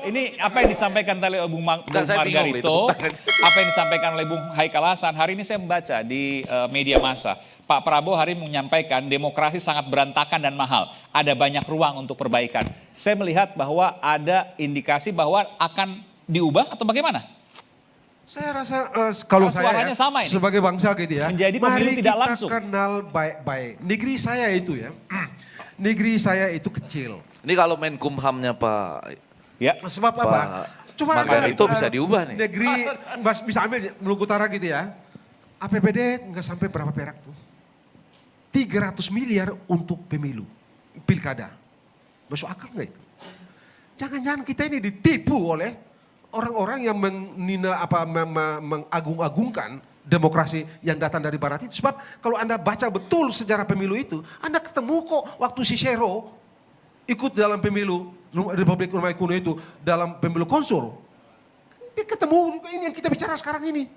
Ini apa yang disampaikan tadi oleh Bung saya bingung Margarito, itu. apa yang disampaikan oleh Bung Haikal Hasan. Hari ini saya membaca di media massa, Pak Prabowo hari ini menyampaikan demokrasi sangat berantakan dan mahal. Ada banyak ruang untuk perbaikan. Saya melihat bahwa ada indikasi bahwa akan diubah atau bagaimana? Saya rasa kalau saya sama ini, sebagai bangsa gitu ya, menjadi pemilu mari tidak kita langsung. kenal baik-baik. Negeri saya itu ya, negeri saya itu kecil. Ini kalau Menkumhamnya Pak Ya. Sebab apa? Coba itu bisa diubah nih. Negeri bisa ambil Maluku Utara gitu ya. APBD nggak sampai berapa perak tuh. 300 miliar untuk pemilu, pilkada. Masuk akal nggak itu? Jangan-jangan kita ini ditipu oleh orang-orang yang mengagung-agungkan demokrasi yang datang dari barat itu. Sebab kalau Anda baca betul sejarah pemilu itu, Anda ketemu kok waktu Cicero ikut dalam pemilu Republik Romawi kuno itu dalam pemilu konsul. Dia ketemu juga ini yang kita bicara sekarang ini.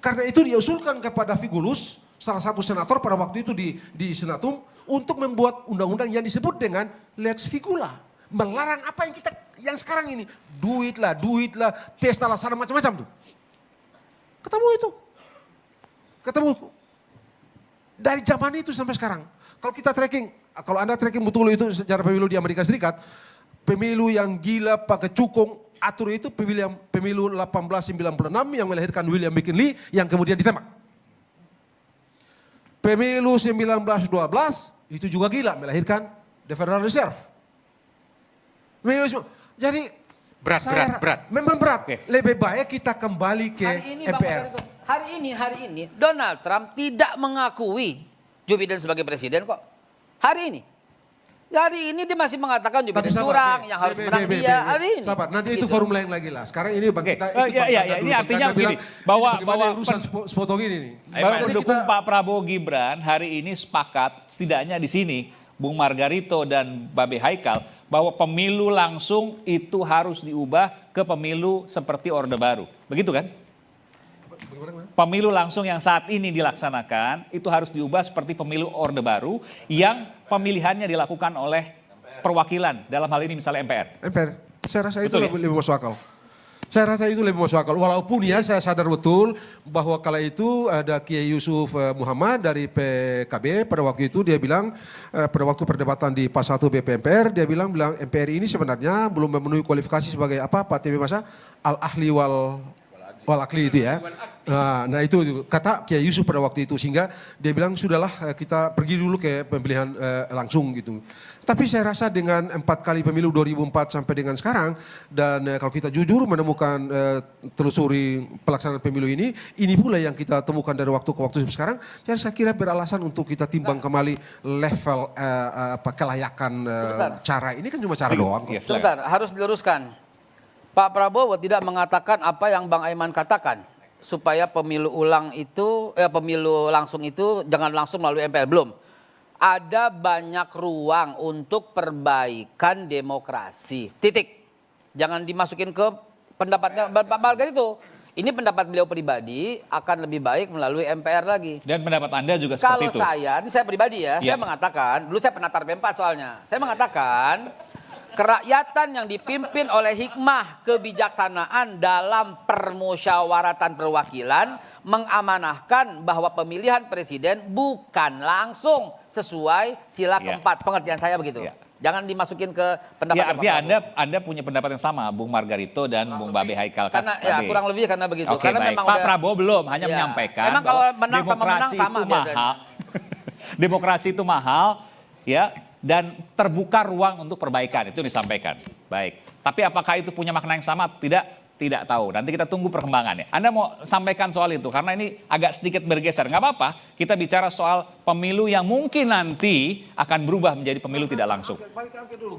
Karena itu dia usulkan kepada Figulus, salah satu senator pada waktu itu di Senatum, untuk membuat undang-undang yang disebut dengan Lex Figula. Melarang apa yang sekarang ini. Duit lah, pesta lah, sana macam-macam tuh. Ketemu itu. Ketemu. Dari zaman itu sampai sekarang. Kalau kita tracking, kalau Anda tracking betul itu sejarah pemilu di Amerika Serikat, pemilu yang gila pakai cukong atur itu pemilu 1896 yang melahirkan William McKinley yang kemudian ditembak. Pemilu 1912 itu juga gila melahirkan the Federal Reserve. Jadi berat. Memang berat. Oke. Lebih baik kita kembali ke MPR. Hari ini Donald Trump tidak mengakui Joe Biden sebagai presiden kok. Hari ini dia masih mengatakan Joe Biden curang, yang harus menang dia. Hari ini. Sabar, nanti itu forum lain lagi lah. Sekarang ini Bang kita ini artinya begini, bahwa urusan sepotong ini nih. Pendukung Pak Prabowo Gibran hari ini sepakat, setidaknya di sini Bung Margarito dan Babe Haikal, bahwa pemilu langsung itu harus diubah ke pemilu seperti Orde Baru. Begitu kan? Pemilu langsung yang saat ini dilaksanakan itu harus diubah seperti pemilu Orde Baru yang pemilihannya dilakukan oleh perwakilan, dalam hal ini misalnya MPR. MPR, saya rasa itu Betul, ya? lebih masuk akal. Saya rasa itu lebih masuk akal. Walaupun ya saya sadar betul bahwa kala itu ada Kiai Yusuf Muhammad dari PKB pada waktu itu dia bilang pada waktu perdebatan di PAS 1 BPMPR dia bilang MPR ini sebenarnya belum memenuhi kualifikasi sebagai apa Pak TV Masa al-ahli wal akli itu ya. Nah itu kata Kiai Yusuf pada waktu itu sehingga dia bilang sudahlah kita pergi dulu ke pemilihan langsung gitu. Tapi saya rasa dengan 4 kali pemilu 2004 sampai dengan sekarang dan kalau kita jujur menemukan telusuri pelaksanaan pemilu ini pula yang kita temukan dari waktu ke waktu sekarang. Dan saya kira beralasan untuk kita timbang kembali level kelayakan cara ini kan cuma cara doang. Sebentar, harus diluruskan. Pak Prabowo tidak mengatakan apa yang Bang Aiman katakan supaya pemilu langsung itu jangan langsung melalui MPR, belum. Ada banyak ruang untuk perbaikan demokrasi. Titik. Jangan dimasukin ke pendapatnya Pak Margarito. Ini pendapat beliau pribadi akan lebih baik melalui MPR lagi. Dan pendapat Anda juga seperti itu. Kalau ini saya pribadi ya, saya mengatakan, dulu saya penatar P4 soalnya. Saya mengatakan kerakyatan yang dipimpin oleh hikmah kebijaksanaan dalam permusyawaratan perwakilan mengamanahkan bahwa pemilihan presiden bukan langsung sesuai sila keempat. Pengertian saya begitu. Jangan dimasukin ke pendapat. Artinya Anda punya pendapat yang sama, Bung Margarito dan Bung Babe Haikal. Karena kurang lebih karena begitu. Oke, karena baik. Pak Prabowo belum hanya menyampaikan memang kalau bahwa menang sama menang sama mahal. Demokrasi itu mahal, ya. Dan terbuka ruang untuk perbaikan, itu disampaikan. Baik, tapi apakah itu punya makna yang sama? Tidak tahu. Nanti kita tunggu perkembangannya. Anda mau sampaikan soal itu, karena ini agak sedikit bergeser. Nggak apa-apa, kita bicara soal pemilu yang mungkin nanti akan berubah menjadi pemilu tidak langsung. Balik angket dulu,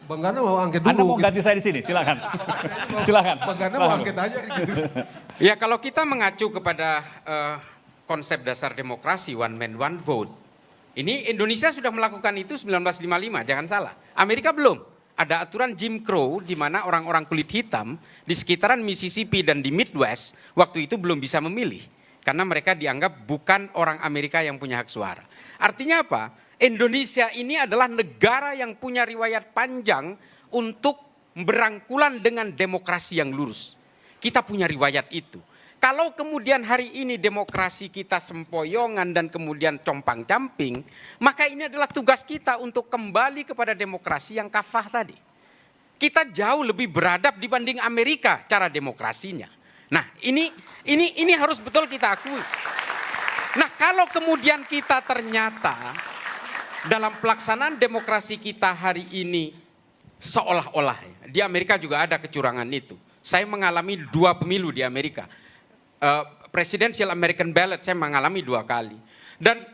Bang Ganda mau angket dulu. Anda mau ganti saya di sini, silakan. Silakan. Bang Ganda mau angket aja gitu. Ya kalau kita mengacu kepada konsep dasar demokrasi, one man one vote. Ini Indonesia sudah melakukan itu 1955, jangan salah. Amerika belum. Ada aturan Jim Crow di mana orang-orang kulit hitam di sekitaran Mississippi dan di Midwest waktu itu belum bisa memilih. Karena mereka dianggap bukan orang Amerika yang punya hak suara. Artinya apa? Indonesia ini adalah negara yang punya riwayat panjang untuk berangkulan dengan demokrasi yang lurus. Kita punya riwayat itu. Kalau kemudian hari ini demokrasi kita sempoyongan dan kemudian compang-camping, maka ini adalah tugas kita untuk kembali kepada demokrasi yang kafah tadi. Kita jauh lebih beradab dibanding Amerika cara demokrasinya. Nah, ini harus betul kita akui. Nah, kalau kemudian kita ternyata dalam pelaksanaan demokrasi kita hari ini seolah-olah, di Amerika juga ada kecurangan itu. Saya mengalami 2 pemilu di Amerika. Presidential American ballot saya mengalami 2 kali. Dan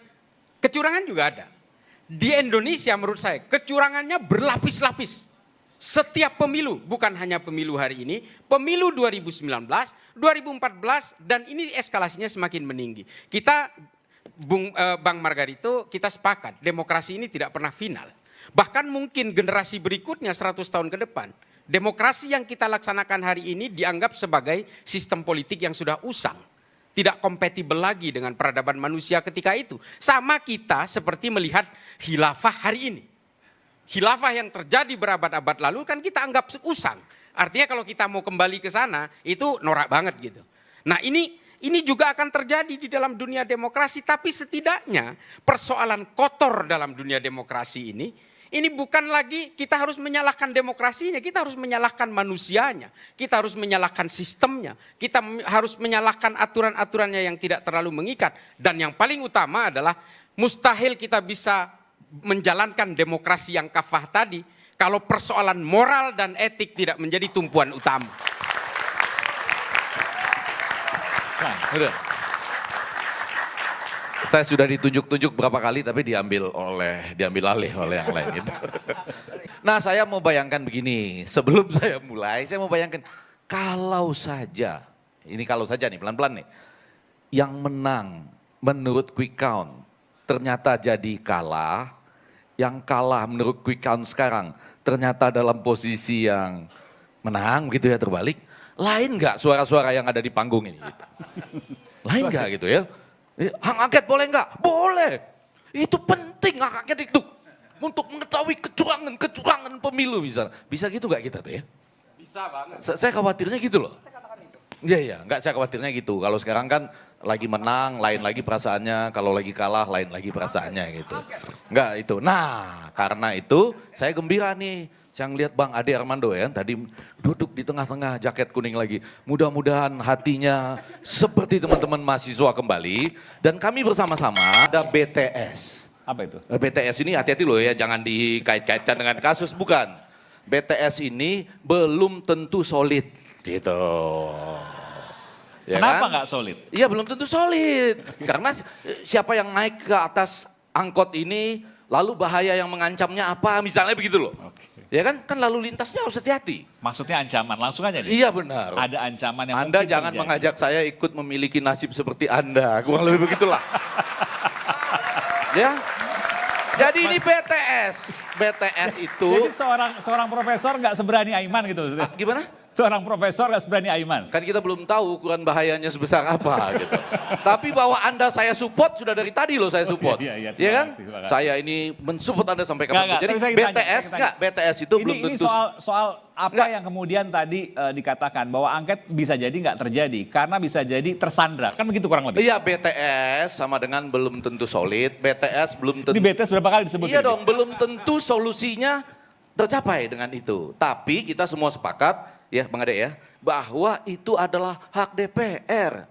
kecurangan juga ada. Di Indonesia menurut saya kecurangannya berlapis-lapis. Setiap pemilu, bukan hanya pemilu hari ini, pemilu 2019, 2014, dan ini eskalasinya semakin meninggi. Kita, Bang Margarito, kita sepakat demokrasi ini tidak pernah final. Bahkan mungkin generasi berikutnya 100 tahun ke depan, demokrasi yang kita laksanakan hari ini dianggap sebagai sistem politik yang sudah usang. Tidak kompatibel lagi dengan peradaban manusia ketika itu. Sama kita seperti melihat khilafah hari ini. Khilafah yang terjadi berabad-abad lalu kan kita anggap usang. Artinya kalau kita mau kembali ke sana itu norak banget gitu. Nah ini juga akan terjadi di dalam dunia demokrasi. Tapi setidaknya persoalan kotor dalam dunia demokrasi ini bukan lagi kita harus menyalahkan demokrasinya, kita harus menyalahkan manusianya, kita harus menyalahkan sistemnya, kita harus menyalahkan aturan-aturannya yang tidak terlalu mengikat. Dan yang paling utama adalah mustahil kita bisa menjalankan demokrasi yang kafah tadi kalau persoalan moral dan etik tidak menjadi tumpuan utama. Udah. Saya sudah ditunjuk-tunjuk berapa kali tapi diambil alih oleh yang lain gitu. Nah, saya mau bayangkan begini, sebelum saya mulai saya mau bayangkan kalau saja nih pelan-pelan nih, yang menang menurut quick count ternyata jadi kalah, yang kalah menurut quick count sekarang ternyata dalam posisi yang menang gitu ya, terbalik, lain nggak suara-suara yang ada di panggung ini gitu? Lain nggak gitu ya? Hak angket boleh nggak? Boleh. Itu penting hak angket itu. Untuk mengetahui kecurangan pemilu misalnya. Bisa gitu nggak kita tuh ya? Bisa banget. Saya khawatirnya gitu loh. Iya, nggak saya khawatirnya gitu. Kalau sekarang kan lagi menang, lain lagi perasaannya. Kalau lagi kalah, lain lagi perasaannya gitu. Nggak itu. Nah, karena itu saya gembira nih. Saya ngeliat Bang Ade Armando ya, tadi duduk di tengah-tengah jaket kuning lagi. Mudah-mudahan hatinya seperti teman-teman mahasiswa kembali. Dan kami bersama-sama ada BTS. Apa itu? BTS ini hati-hati loh ya, jangan dikait-kaitkan dengan kasus, bukan. BTS ini belum tentu solid gitu. Ya Kenapa kan? nggak solid? Iya belum tentu solid. Karena siapa yang naik ke atas angkot ini, lalu bahaya yang mengancamnya apa, misalnya begitu loh. Ya kan lalu lintasnya harus hati-hati. Maksudnya ancaman, langsung aja nih. Iya benar. Ada ancaman yang Anda mungkin jangan terjadi. mengajak saya ikut memiliki nasib seperti Anda. Kurang lebih begitulah. Ya. Jadi ini BTS. BTS itu. Jadi seorang profesor nggak seberani Aiman gitu maksudnya. Gimana? Seorang profesor nggak seberani Aiman. Kan kita belum tahu ukuran bahayanya sebesar apa gitu. Tapi bahwa Anda saya support sudah dari tadi loh saya support. Iya, Ya kan? terima kasih. Saya ini mensupport Anda sampai kapan. Nggak, Jadi tapi saya tanya, BTS saya enggak, BTS itu belum Ini tentu. soal apa Nggak. yang kemudian tadi dikatakan bahwa angket bisa jadi nggak terjadi karena bisa jadi tersandra. Kan begitu kurang lebih. Iya, BTS sama dengan belum tentu solid. BTS belum tentu. Di BTS berapa kali disebut? Iya dong, belum tentu solusinya tercapai dengan itu. Tapi kita semua sepakat, ya Bang Ade ya, bahwa itu adalah hak DPR.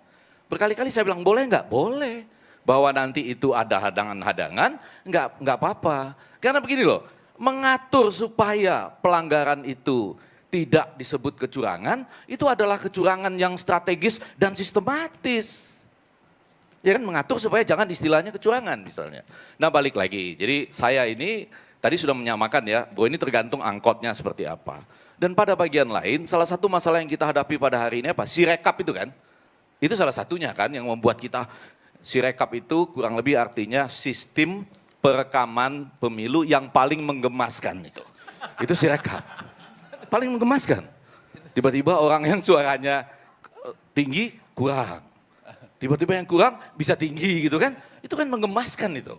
Berkali-kali saya bilang boleh nggak? Boleh. Bahwa nanti itu ada hadangan-hadangan, nggak apa-apa. Karena begini loh, mengatur supaya pelanggaran itu tidak disebut kecurangan, itu adalah kecurangan yang strategis dan sistematis. Ya kan, mengatur supaya jangan istilahnya kecurangan misalnya. Nah balik lagi, jadi saya ini tadi sudah menyamakan ya, bahwa ini tergantung angkotnya seperti apa. Dan pada bagian lain, salah satu masalah yang kita hadapi pada hari ini apa? Sirekap itu kan? Itu salah satunya kan yang membuat kita, Sirekap itu kurang lebih artinya sistem perekaman pemilu yang paling menggemaskan itu. Itu Sirekap. Paling menggemaskan. Tiba-tiba orang yang suaranya tinggi kurang. Tiba-tiba yang kurang bisa tinggi gitu kan. Itu kan menggemaskan itu.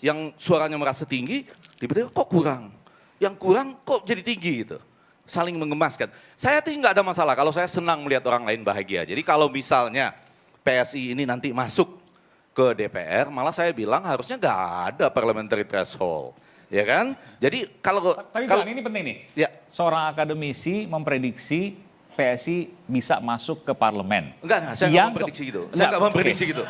Yang suaranya merasa tinggi, tiba-tiba kok kurang. Yang kurang kok jadi tinggi gitu. saling mengemaskan. Saya tuh nggak ada masalah kalau saya senang melihat orang lain bahagia. Jadi kalau misalnya PSI ini nanti masuk ke DPR, malah saya bilang harusnya nggak ada parliamentary threshold, ya kan? Jadi kalau Tapi kalau Johan, ini penting nih. ya Seorang akademisi memprediksi PSI bisa masuk ke parlemen. enggak, saya nggak memprediksi gitu. Saya nggak memprediksi oke. gitu.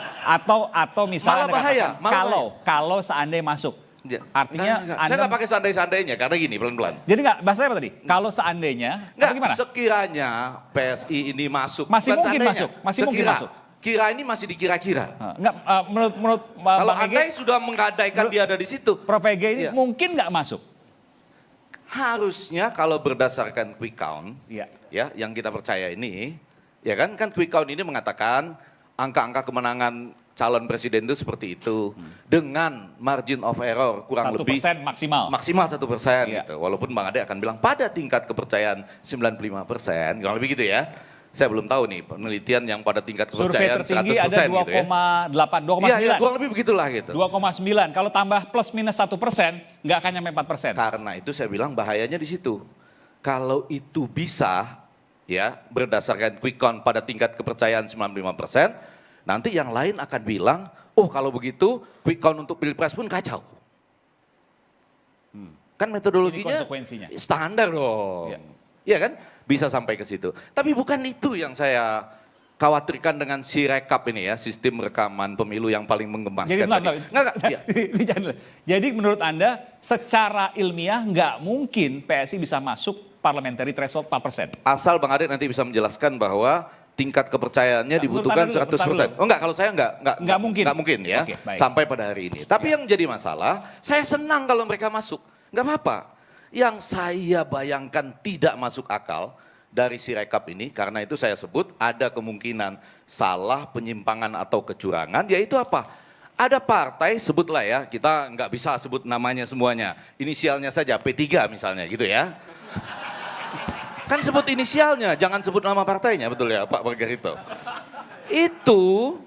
Atau misalnya Malah bahaya, Anda katakan, malah kalau seandainya masuk. Ya, Artinya enggak. Anda, Saya nggak pakai seandainya karena gini pelan-pelan. jadi nggak, bahasanya apa tadi? Kalau seandainya, Enggak, atau gimana? sekiranya PSI ini masuk. Masih bukan mungkin seandainya, masuk, masih mungkin sekira. masuk. Kira ini masih dikira-kira. Enggak, menurut Kalau Bang Andai Ege, sudah menggadaikan dia ada di situ, Prof. Ege ini Iya. mungkin nggak masuk. harusnya kalau berdasarkan quick count, Iya. ya yang kita percaya ini, ya kan quick count ini mengatakan angka-angka kemenangan calon presiden itu seperti itu dengan margin of error kurang 1% lebih maksimal. maksimal 1%. Iya. Gitu. Walaupun Bang Ade akan bilang pada tingkat kepercayaan 95%, kurang lebih gitu ya. Saya belum tahu nih penelitian yang pada tingkat Survei kepercayaan 100% tertinggi ada gitu ya. 2,8, 2,9. Iya, ya, kurang lebih begitulah gitu. 2,9. Kalau tambah plus minus 1%, nggak akan nyampe 4%. Karena itu saya bilang bahayanya di situ. Kalau itu bisa ya berdasarkan quick count pada tingkat kepercayaan 95%, nanti yang lain akan bilang, oh kalau begitu quick count untuk pilpres pun kacau. Kan metodologinya Ini konsekuensinya. standar dong. Iya. Iya kan? Bisa sampai ke situ. Tapi bukan itu yang saya khawatirkan dengan si rekap ini ya, sistem rekaman pemilu yang paling menggemaskan. Jadi, tadi. Nggak, iya. Ini jangan dulu. Jadi menurut Anda secara ilmiah nggak mungkin PSI bisa masuk parliamentary threshold 4%. Asal Bang Ade nanti bisa menjelaskan bahwa tingkat kepercayaannya dibutuhkan menurut Anda dulu, 100%. Oh enggak, kalau saya Nggak mungkin. Nggak mungkin ya, Oke, baik. sampai pada hari ini. Tapi yang jadi masalah, saya senang kalau mereka masuk. Nggak apa-apa. Yang saya bayangkan tidak masuk akal dari si rekap ini, karena itu saya sebut ada kemungkinan salah, penyimpangan atau kecurangan, yaitu apa? Ada partai, sebutlah ya, kita nggak bisa sebut namanya semuanya. Inisialnya saja, P3 misalnya gitu ya. Kan sebut inisialnya, jangan sebut nama partainya, betul ya Pak Margarito? Itu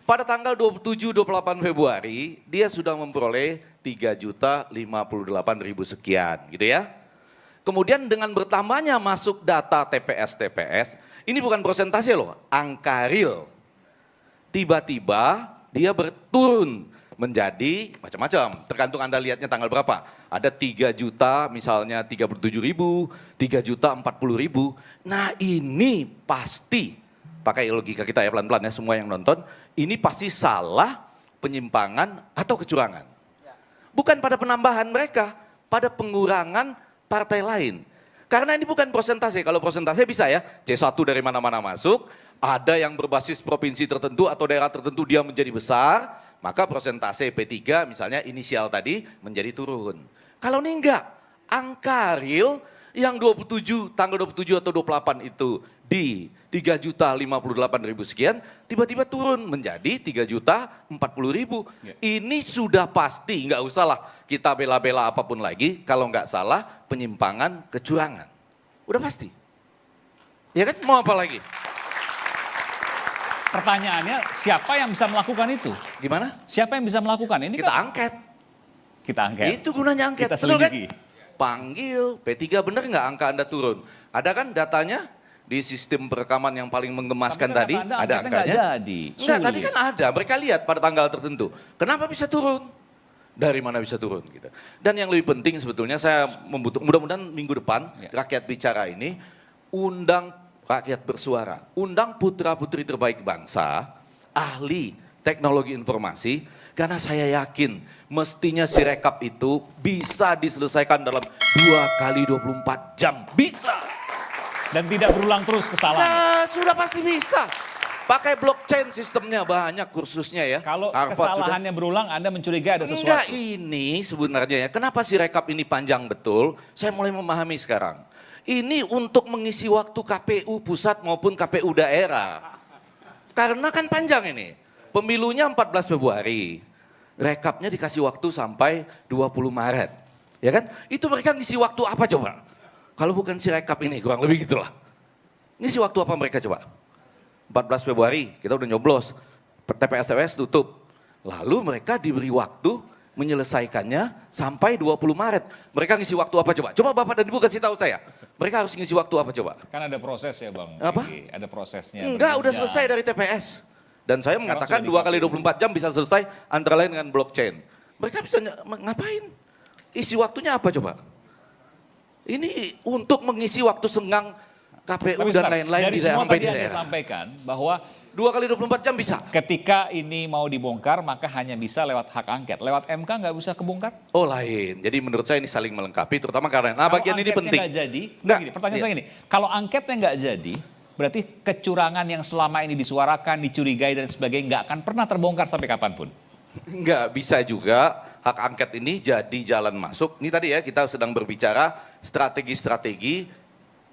pada tanggal 27-28 Februari, dia sudah memperoleh 3.058.000 sekian gitu ya. Kemudian dengan bertambahnya masuk data TPS, ini bukan persentase loh, angka real. Tiba-tiba dia berturun menjadi macam-macam, tergantung Anda lihatnya tanggal berapa. Ada 3 juta misalnya 37.000, 3 juta 40.000. Nah ini pasti, pakai logika kita ya pelan-pelan ya semua yang nonton, ini pasti salah, penyimpangan atau kecurangan. Bukan pada penambahan mereka, pada pengurangan partai lain. Karena ini bukan persentase, kalau persentase bisa ya, C1 dari mana-mana masuk, ada yang berbasis provinsi tertentu atau daerah tertentu dia menjadi besar, maka persentase P3 misalnya inisial tadi menjadi turun. Kalau ini enggak, angka real yang 27, tanggal 27 atau 28 itu di 3.058.000 sekian, tiba-tiba turun menjadi 3.040.000. Ya. Ini sudah pasti, nggak usahlah kita bela-bela apapun lagi, kalau nggak salah penyimpangan, kecurangan. Udah pasti. Ya kan, mau apa lagi? Pertanyaannya, siapa yang bisa melakukan itu? Gimana? Siapa yang bisa melakukan? Ini Kita kan angket. kita angket. Itu gunanya angket. Kita Betul kan? selidiki. Panggil, P3 bener nggak angka Anda turun? Ada kan datanya di sistem perekaman yang paling menggemaskan Tapi tadi, kenapa Anda ada angketnya nggak angkanya. jadi? Enggak, Sulit. tadi kan ada, mereka lihat pada tanggal tertentu. Kenapa bisa turun? Dari mana bisa turun gitu. Dan yang lebih penting sebetulnya saya mudah-mudahan minggu depan Ya. rakyat bicara ini undang rakyat bersuara, undang putra-putri terbaik bangsa, ahli teknologi informasi, karena saya yakin mestinya si rekap itu bisa diselesaikan dalam 2 kali 24 jam. Bisa. Dan tidak berulang terus kesalahan. Nah, sudah pasti bisa. Pakai blockchain sistemnya banyak kursusnya ya. Kalau Harvard sudah. kesalahannya berulang, Anda mencurigai ada sesuatu. Enggak, ini sebenarnya ya. Kenapa si rekap ini panjang betul? Saya mulai memahami sekarang. Ini untuk mengisi waktu KPU pusat maupun KPU daerah. Karena kan panjang ini. Pemilunya 14 Februari. Rekapnya dikasih waktu sampai 20 Maret. Ya kan? Itu mereka ngisi waktu apa coba? Kalau bukan si rekap ini, kurang lebih gitulah. Ngisi waktu apa mereka coba? 14 Februari, kita udah nyoblos. TPS tutup. Lalu mereka diberi waktu menyelesaikannya sampai 20 Maret. Mereka ngisi waktu apa coba? Coba Bapak dan Ibu kasih tahu saya. Mereka harus ngisi waktu apa coba? Kan ada proses ya Bang. Apa? Egy. Ada prosesnya. Enggak, udah berjenjang. selesai dari TPS. Dan saya mengatakan sudah 2 kali 24 jam bisa selesai antara lain dengan blockchain. Mereka bisa ngapain? Isi waktunya apa coba? Ini untuk mengisi waktu senggang KPU Tapi dan sebentar, lain-lain dari di semua sampai tadi di Anda daerah. sampaikan bahwa 2 kali 24 jam bisa. ketika ini mau dibongkar maka hanya bisa lewat hak angket. Lewat MK nggak bisa kebongkar? Oh lain. Jadi menurut saya ini saling melengkapi, terutama karena bagian ini angketnya penting. nggak jadi, Nggak, gini, pertanyaan iya. saya gini, kalau angketnya nggak jadi, berarti kecurangan yang selama ini disuarakan, dicurigai dan sebagainya nggak akan pernah terbongkar sampai kapanpun. Enggak, bisa juga hak angket ini jadi jalan masuk. Ini tadi ya kita sedang berbicara strategi-strategi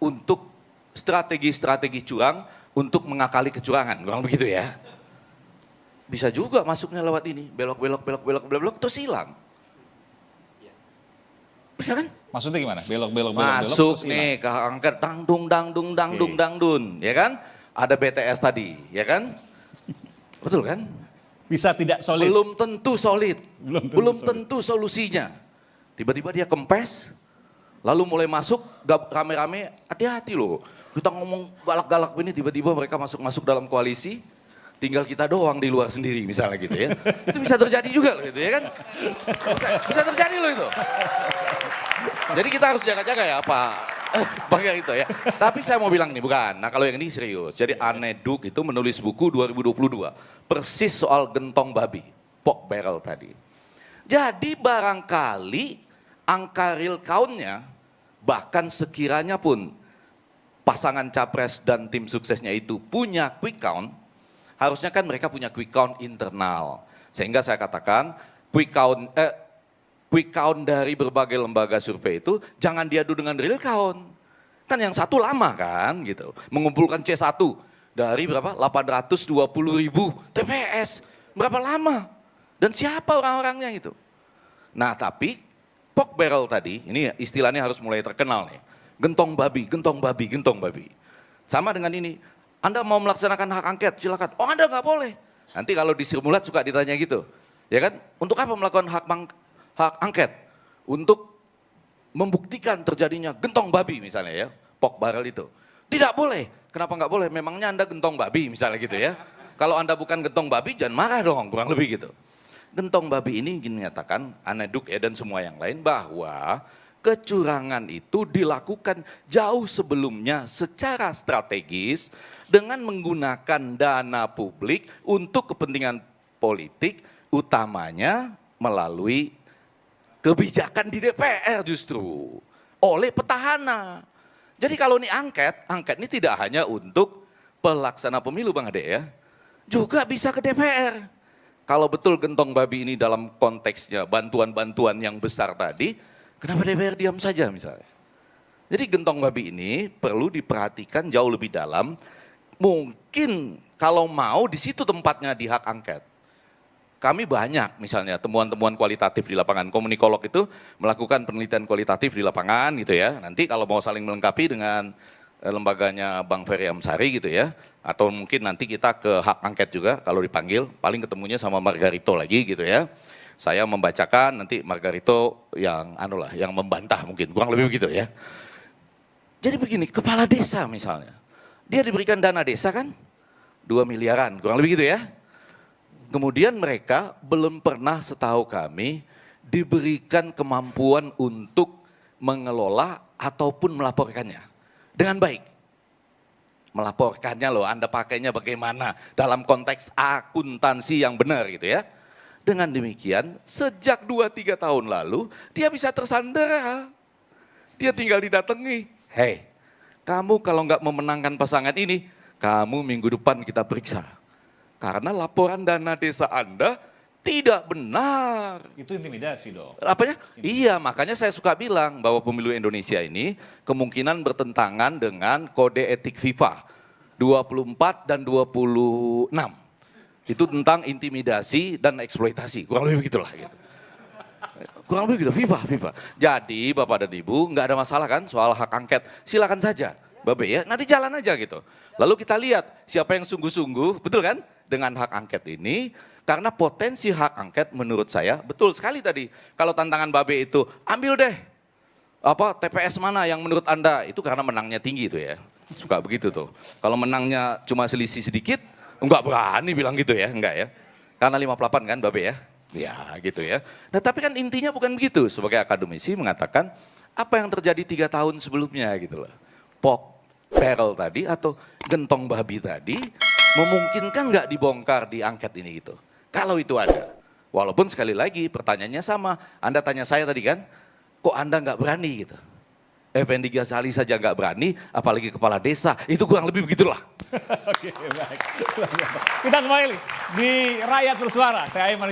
untuk strategi-strategi curang untuk mengakali kecurangan. Kurang begitu ya. Bisa juga masuknya lewat ini, belok terus hilang. Bisa kan? Maksudnya gimana? Belok Masuk terus hilang. nih ke hak angket dangdung, ya kan? Ada BTS tadi, ya kan? Betul kan? Bisa tidak solid. Belum tentu solid. Belum tentu tentu solusinya. Tiba-tiba dia kempes, lalu mulai masuk rame-rame, hati-hati loh. Kita ngomong galak-galak ini tiba-tiba mereka masuk dalam koalisi, tinggal kita doang di luar sendiri misalnya gitu ya. Itu bisa terjadi juga loh gitu ya kan. Bisa terjadi loh itu. Jadi kita harus jaga-jaga ya Pak. Bang itu ya. Tapi saya mau bilang nih bukan. Nah kalau yang ini serius. Jadi Aneduk itu menulis buku 2022. Persis soal gentong babi. Pork barrel tadi. Jadi barangkali angka real count-nya bahkan sekiranya pun pasangan capres dan tim suksesnya itu punya quick count, harusnya kan mereka punya quick count internal. Sehingga saya katakan quick count dari berbagai lembaga survei itu jangan diadu dengan real count. Kan yang satu lama kan gitu. Mengumpulkan C1 dari berapa? 820 ribu TPS. Berapa lama? Dan siapa orang-orangnya itu? Nah tapi pork barrel tadi, ini istilahnya harus mulai terkenal nih. Gentong babi. Sama dengan ini, Anda mau melaksanakan hak angket, silakan. Oh Anda nggak boleh. Nanti kalau di Sirmulat suka ditanya gitu. Ya kan, untuk apa melakukan hak angket? Untuk membuktikan terjadinya gentong babi misalnya ya, pork barrel itu. Tidak boleh. Kenapa nggak boleh? Memangnya Anda gentong babi misalnya gitu ya. Kalau Anda bukan gentong babi, jangan marah dong, kurang lebih gitu. Gentong babi ini ingin menyatakan, Aneduk ya dan semua yang lain bahwa kecurangan itu dilakukan jauh sebelumnya secara strategis dengan menggunakan dana publik untuk kepentingan politik, utamanya melalui kebijakan di DPR justru oleh petahana. Jadi kalau ini angket ini tidak hanya untuk pelaksana pemilu Bang Ade ya, juga bisa ke DPR. Kalau betul gentong babi ini dalam konteksnya bantuan-bantuan yang besar tadi, kenapa DPR diam saja misalnya? Jadi gentong babi ini perlu diperhatikan jauh lebih dalam. Mungkin kalau mau di situ tempatnya di hak angket. Kami banyak misalnya temuan-temuan kualitatif di lapangan. Komunikolog itu melakukan penelitian kualitatif di lapangan gitu ya. Nanti kalau mau saling melengkapi dengan lembaganya Bang Ferry Amsari gitu ya. Atau mungkin nanti kita ke hak angket juga kalau dipanggil. Paling ketemunya sama Margarito lagi gitu ya. Saya membacakan, nanti Margarito yang yang membantah mungkin, kurang lebih begitu ya. Jadi begini, kepala desa misalnya, dia diberikan dana desa kan, 2 miliaran, kurang lebih gitu ya. Kemudian mereka belum pernah setahu kami diberikan kemampuan untuk mengelola ataupun melaporkannya dengan baik. Melaporkannya loh, Anda pakainya bagaimana dalam konteks akuntansi yang benar gitu ya. Dengan demikian, sejak 2-3 tahun lalu, dia bisa tersandera. Dia tinggal didatangi. Hei, kamu kalau nggak memenangkan pasangan ini, kamu minggu depan kita periksa. Karena laporan dana desa Anda tidak benar. Itu intimidasi dong. Apanya? Iya, makanya saya suka bilang bahwa pemilu Indonesia ini kemungkinan bertentangan dengan kode etik FIFA 24 dan 26. Itu tentang intimidasi dan eksploitasi, kurang lebih begitulah gitu. Kurang lebih gitu, FIFA. Jadi Bapak dan Ibu nggak ada masalah kan soal hak angket, silakan saja Babe ya, nanti jalan aja gitu. Lalu kita lihat siapa yang sungguh-sungguh, betul kan? Dengan hak angket ini, karena potensi hak angket menurut saya, betul sekali tadi. Kalau tantangan Babe itu, ambil deh TPS mana yang menurut Anda itu karena menangnya tinggi itu ya. Suka begitu tuh. Kalau menangnya cuma selisih sedikit, enggak berani bilang gitu ya, enggak ya. Karena 58 kan Babe ya. Ya gitu ya. Nah tapi kan intinya bukan begitu. Sebagai akademisi mengatakan apa yang terjadi 3 tahun sebelumnya gitu loh. Perel tadi atau gentong babi tadi memungkinkan nggak dibongkar di angket ini gitu. Kalau itu ada. Walaupun sekali lagi pertanyaannya sama. Anda tanya saya tadi kan, kok Anda nggak berani gitu. Effendi Ghazali saja nggak berani, apalagi kepala desa. Itu kurang lebih begitulah. Oke, baik. Kita kembali di Rakyat Bersuara. Saya Aiman